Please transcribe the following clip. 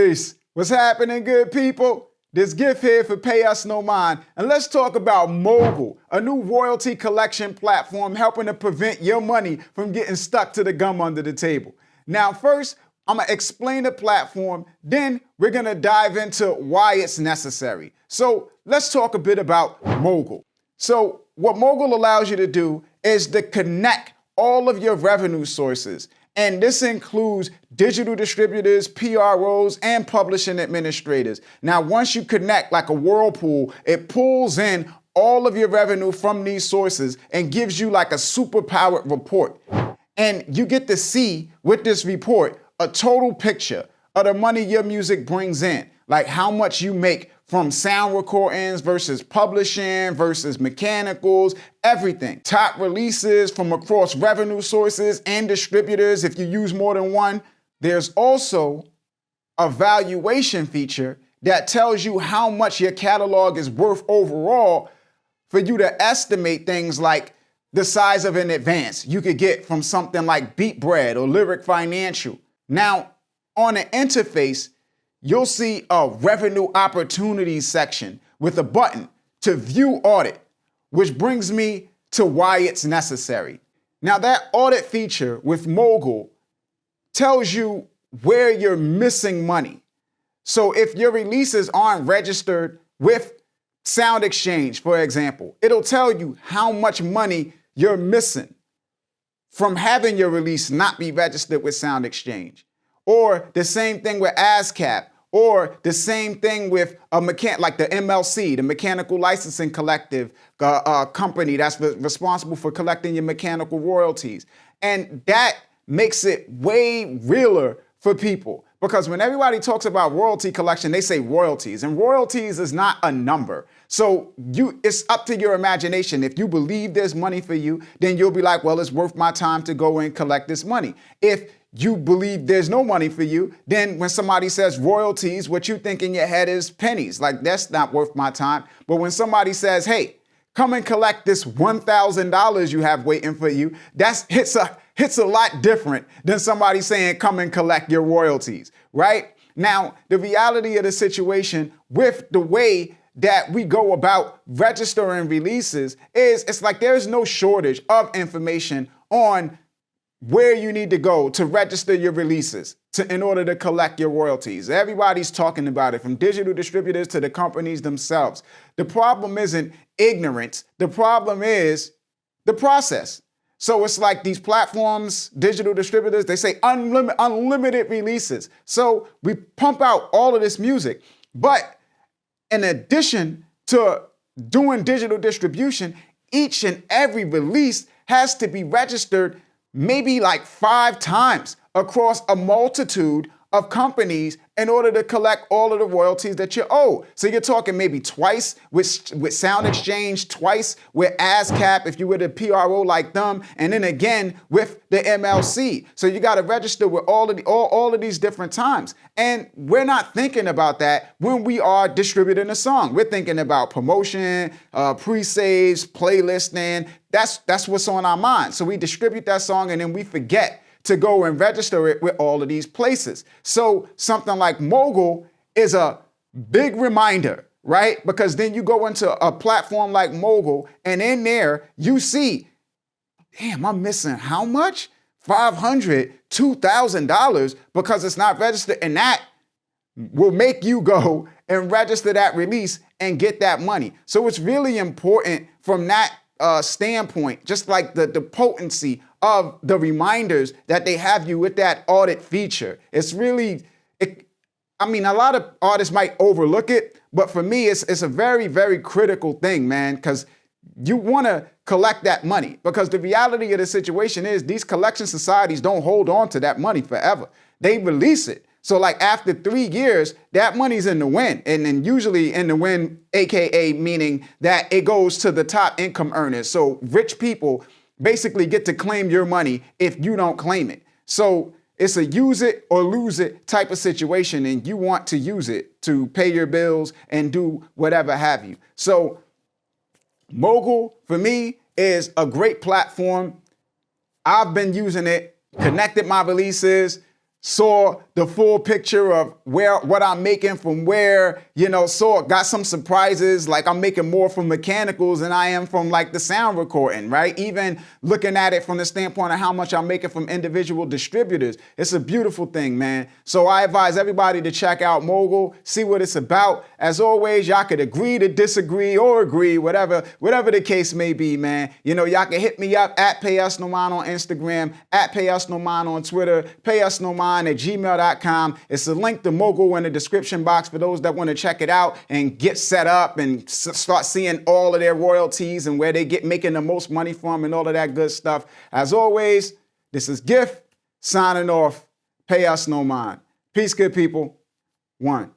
Peace. What's happening, good people? This gift here for Payusnomind, and let's talk about Mogul, a new royalty collection platform helping to prevent your money from getting stuck to the gum under the table. Now, first, I'm gonna explain the platform, then we're gonna dive into why it's necessary. So let's talk a bit about Mogul. So what Mogul allows you to do is to connect all of your revenue sources. And this includes digital distributors, PROs, and publishing administrators. Now, once you connect like a whirlpool, it pulls in all of your revenue from these sources and gives you like a super-powered report. And you get to see with this report a total picture of the money your music brings in, like how much you make from sound recordings versus publishing versus mechanicals, everything. Top releases from across revenue sources and distributors if you use more than one. There's also a valuation feature that tells you how much your catalog is worth overall for you to estimate things like the size of an advance you could get from something like Beat Bread or Lyric Financial. Now, on the interface, you'll see a revenue opportunities section with a button to view audit, which brings me to why it's necessary. Now, that audit feature with Mogul tells you where you're missing money. So if your releases aren't registered with Sound Exchange, for example, it'll tell you how much money you're missing from having your release not be registered with Sound Exchange. Or the same thing with ASCAP. Or the same thing with like the MLC, the Mechanical Licensing Collective company that's responsible for collecting your mechanical royalties. And that makes it way realer for people. Because when everybody talks about royalty collection, they say royalties. And royalties is not a number. So it's up to your imagination. If you believe there's money for you, then you'll be like, well, it's worth my time to go and collect this money. If you believe there's no money for you, then when somebody says royalties, what you think in your head is pennies. Like, that's not worth my time. But when somebody says, hey, come and collect this $1,000 you have waiting for you, that hits a lot different than somebody saying, come and collect your royalties, right? Now, the reality of the situation with the way that we go about registering releases is it's like there's no shortage of information on where you need to go to register your releases in order to collect your royalties. Everybody's talking about it, from digital distributors to the companies themselves. The problem isn't ignorance. The problem is the process. So it's like these platforms, digital distributors, they say unlimited releases. So we pump out all of this music. But in addition to doing digital distribution, each and every release has to be registered maybe like 5 times across a multitude of companies in order to collect all of the royalties that you owe. So you're talking maybe twice with Sound Exchange, twice with ASCAP if you were the PRO like them, and then again with the MLC. So you got to register with all of these different times. And we're not thinking about that when we are distributing a song. We're thinking about promotion, pre-saves, playlisting. That's what's on our mind. So we distribute that song and then we forget to go and register it with all of these places. So something like Mogul is a big reminder, right? Because then you go into a platform like Mogul and in there you see, damn, I'm missing how much? $500, $2,000 because it's not registered, and that will make you go and register that release and get that money. So it's really important from that standpoint, just like the potency of the reminders that they have you with that audit feature. It's really, a lot of artists might overlook it, but for me, it's a very, very critical thing, man, because you want to collect that money. Because the reality of the situation is these collection societies don't hold on to that money forever. They release it. So like after 3 years, that money's in the wind, and then usually in the wind, AKA meaning that it goes to the top income earners. So rich people basically get to claim your money if you don't claim it. So it's a use it or lose it type of situation, and you want to use it to pay your bills and do whatever have you. So Mogul, for me, is a great platform. I've been using it, connected my releases, saw the full picture of what I'm making from where, got some surprises. Like I'm making more from mechanicals than I am from like the sound recording, right? Even looking at it from the standpoint of how much I'm making from individual distributors. It's a beautiful thing, man. So I advise everybody to check out Mogul, see what it's about. As always, y'all could agree to disagree or agree, whatever the case may be, man. Y'all can hit me up at Payusnomind on Instagram, at Payusnomind on Twitter, Payusnomind@gmail.com. It's a link to Mogul in the description box for those that want to check it out and get set up and start seeing all of their royalties and where they get making the most money from and all of that good stuff. As always, this is Gift signing off. Pay us no mind. Peace, good people. One.